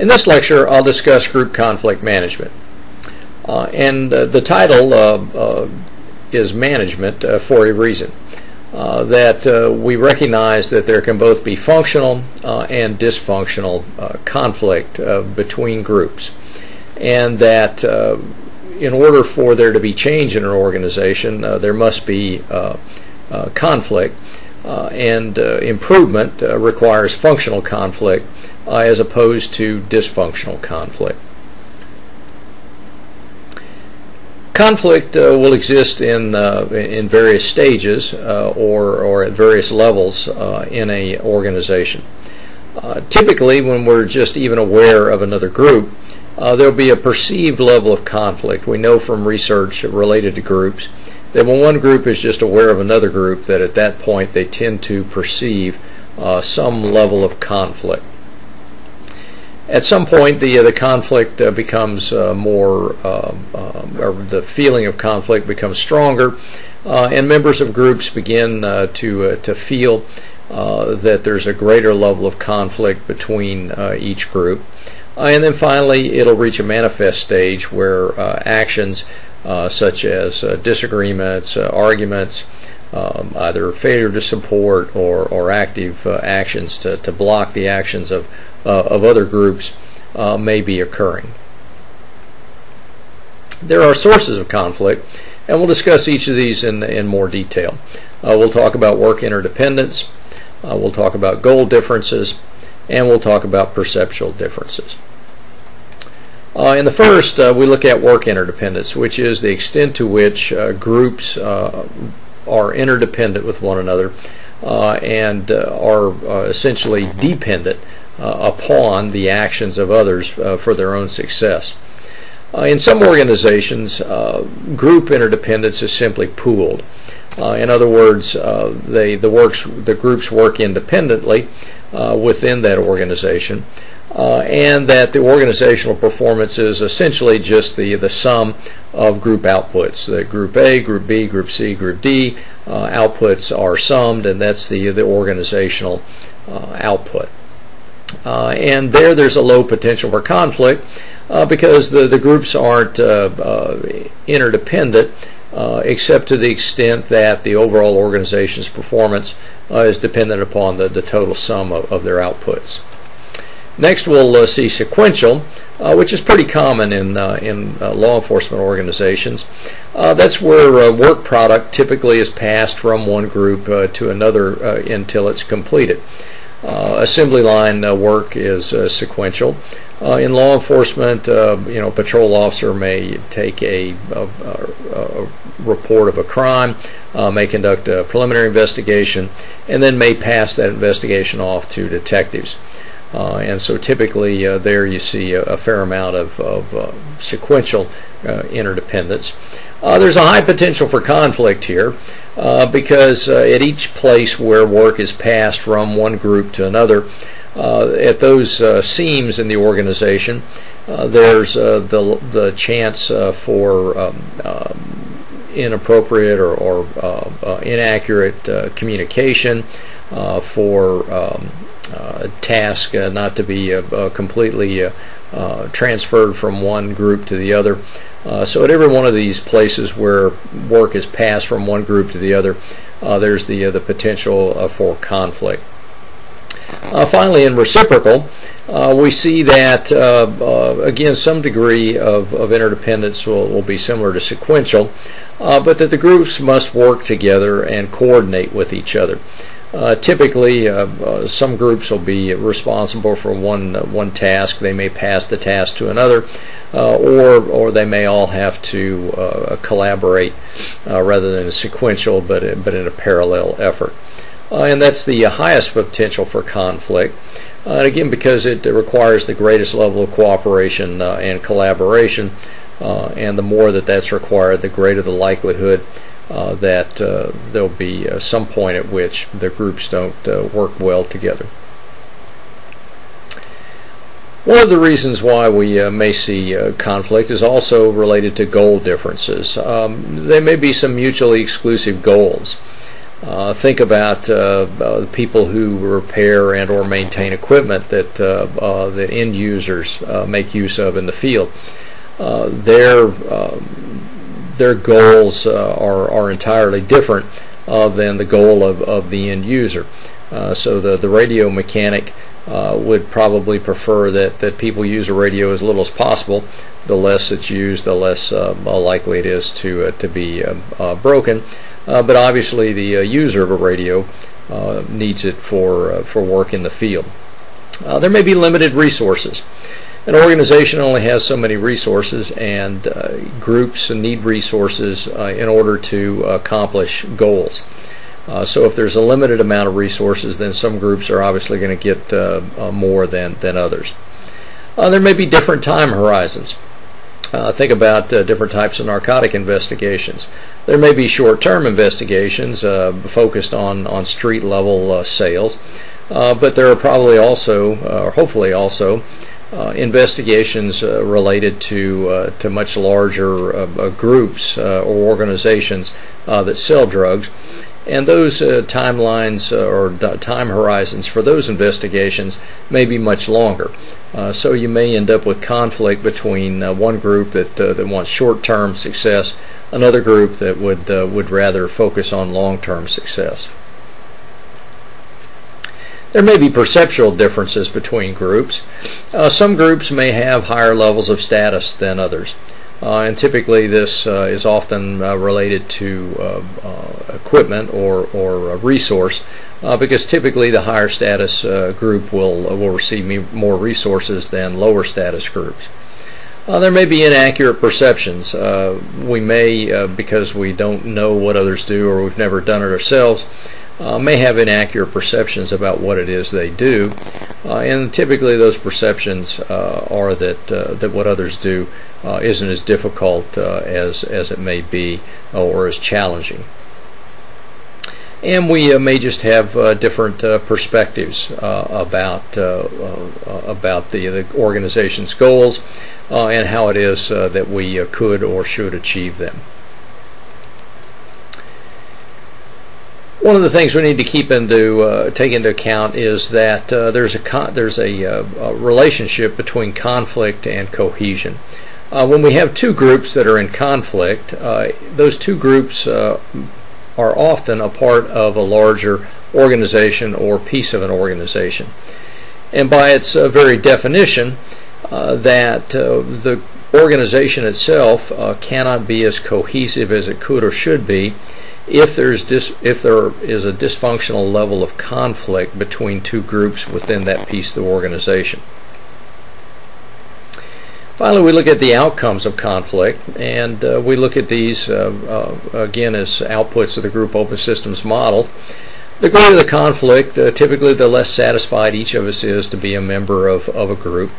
In this lecture, I'll discuss group conflict management. The title is management for a reason. That we recognize that there can both be functional and dysfunctional conflict between groups, and that in order for there to be change in an organization, there must be conflict, and improvement requires functional conflict as opposed to dysfunctional conflict. Conflict will exist in various stages or at various levels in a organization. Typically, when we're just even aware of another group, there'll be a perceived level of conflict. We know from research related to groups that when one group is just aware of another group, that at that point they tend to perceive some level of conflict. At some point, the conflict becomes or the feeling of conflict becomes stronger, and members of groups begin to feel that there's a greater level of conflict between each group. And then finally, it'll reach a manifest stage where actions such as disagreements, arguments, either failure to support or active actions to block the actions of other groups may be occurring. There are sources of conflict, and we'll discuss each of these in more detail. We'll talk about work interdependence, we'll talk about goal differences, and we'll talk about perceptual differences. In the first, we look at work interdependence, which is the extent to which groups are interdependent with one another and are essentially dependent upon the actions of others for their own success. In some organizations, group interdependence is simply pooled. In other words, the groups work independently within that organization, and that the organizational performance is essentially just the sum of group outputs. The Group A, Group B, Group C, Group D outputs are summed, and that's the organizational output. And there's a low potential for conflict because the groups aren't interdependent except to the extent that the overall organization's performance is dependent upon the total sum of their outputs. Next, we'll see sequential, which is pretty common in law enforcement organizations. That's where work product typically is passed from one group to another until it's completed. Assembly line work is sequential. In law enforcement, a patrol officer may take a report of a crime, may conduct a preliminary investigation, and then may pass that investigation off to detectives. And so typically there you see a fair amount of sequential interdependence. There's a high potential for conflict here because at each place where work is passed from one group to another, at those seams in the organization, there's the chance for inappropriate or inaccurate communication, for task not to be completely transferred from one group to the other. So at every one of these places where work is passed from one group to the other, there's the potential for conflict. Finally, in reciprocal, we see that again some degree of interdependence will be similar to sequential, but that the groups must work together and coordinate with each other. Typically, some groups will be responsible for one task. They may pass the task to another, or they may all have to collaborate rather than a sequential, but in a parallel effort. And that's the highest potential for conflict. And again, because it requires the greatest level of cooperation and collaboration, and the more that's required, the greater the likelihood that there'll be some point at which the groups don't work well together. One of the reasons why we may see conflict is also related to goal differences. There may be some mutually exclusive goals. Think about people who repair and or maintain equipment that the end users make use of in the field. Their goals are entirely different than the goal of the end user. So the radio mechanic would probably prefer that people use a radio as little as possible. The less it's used, the less likely it is to be broken. But obviously the user of a radio needs it for work in the field. There may be limited resources. An organization only has so many resources, and groups need resources in order to accomplish goals. So if there's a limited amount of resources, then some groups are obviously going to get more than others. There may be different time horizons. Think about different types of narcotic investigations. There may be short-term investigations focused on street-level sales, but there are probably also, or hopefully also, investigations related to much larger groups or organizations that sell drugs. And those timelines or time horizons for those investigations may be much longer. So you may end up with conflict between one group that wants short-term success, another group that would rather focus on long-term success. There may be perceptual differences between groups. Some groups may have higher levels of status than others. And typically this is often related to equipment or resource, because typically the higher status group will receive more resources than lower status groups. There may be inaccurate perceptions. We may, because we don't know what others do or we've never done it ourselves, may have inaccurate perceptions about what it is they do, and typically those perceptions are that what others do isn't as difficult as it may be, or as challenging. And we may just have different perspectives about the organization's goals and how it is that we could or should achieve them. One of the things we need to take into account is that there's a relationship between conflict and cohesion. When we have two groups that are in conflict, those two groups are often a part of a larger organization or piece of an organization. And by its very definition, that the organization itself cannot be as cohesive as it could or should be if there is a dysfunctional level of conflict between two groups within that piece of the organization. Finally, we look at the outcomes of conflict, and we look at these again as outputs of the group open systems model. The greater the conflict, typically the less satisfied each of us is to be a member of a group.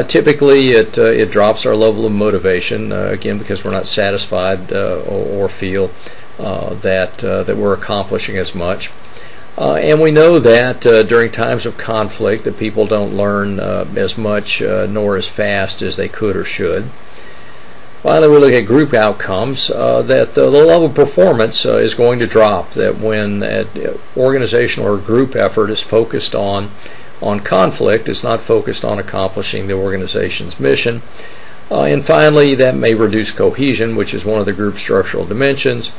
Typically it drops our level of motivation, again because we're not satisfied or feel that we're accomplishing as much. And we know that during times of conflict that people don't learn as much nor as fast as they could or should. Finally, we look at group outcomes, that the level of performance is going to drop, that when an organizational or group effort is focused on conflict, it's not focused on accomplishing the organization's mission. And finally, that may reduce cohesion, which is one of the group structural dimensions.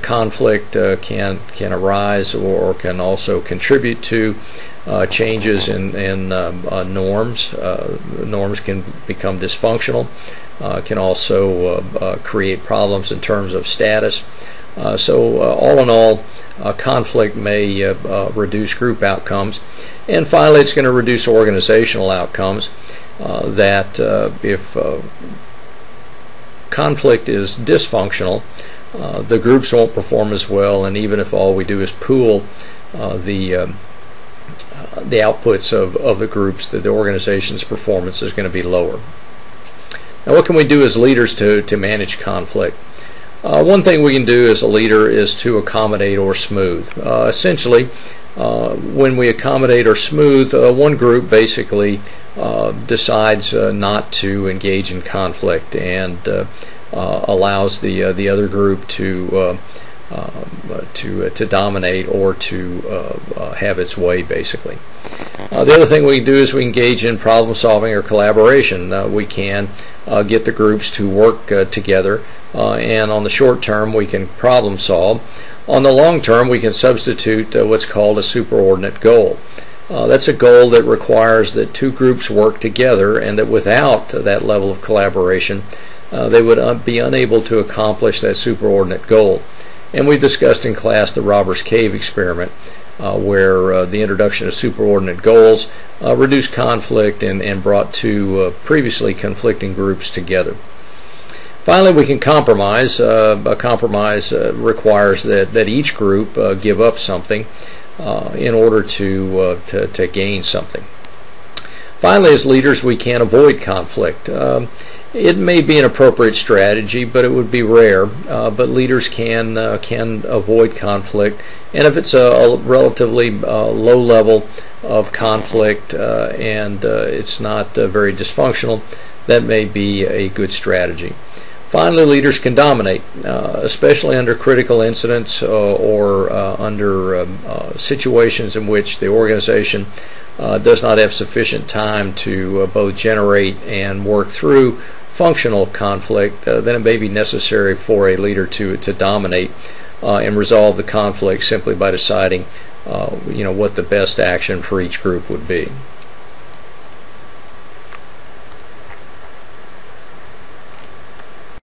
Conflict can arise or can also contribute to changes in norms. Norms can become dysfunctional, can also create problems in terms of status. So all in all, conflict may reduce group outcomes. And finally, it's going to reduce organizational outcomes. That if conflict is dysfunctional, the groups won't perform as well, and even if all we do is pool the outputs of the groups, the organization's performance is going to be lower. Now, what can we do as leaders to manage conflict? One thing we can do as a leader is to accommodate or smooth. Essentially, when we accommodate or smooth, one group basically decides not to engage in conflict and allows the other group to to dominate or to have its way, basically. The other thing we can do is we engage in problem solving or collaboration. We can get the groups to work together, and on the short term we can problem solve. On the long term we can substitute what's called a superordinate goal. That's a goal that requires that two groups work together, and that without that level of collaboration they would be unable to accomplish that superordinate goal. And we discussed in class the Robbers Cave experiment, where the introduction of superordinate goals reduced conflict and brought two previously conflicting groups together. Finally, we can compromise. A compromise requires that each group give up something in order to gain something. Finally, as leaders, we can avoid conflict. It may be an appropriate strategy, but it would be rare. But leaders can avoid conflict, and if it's a relatively low level of conflict and it's not very dysfunctional, that may be a good strategy. Finally, leaders can dominate, especially under critical incidents or under situations in which the organization does not have sufficient time to both generate and work through functional conflict. Then it may be necessary for a leader to dominate and resolve the conflict simply by deciding what the best action for each group would be.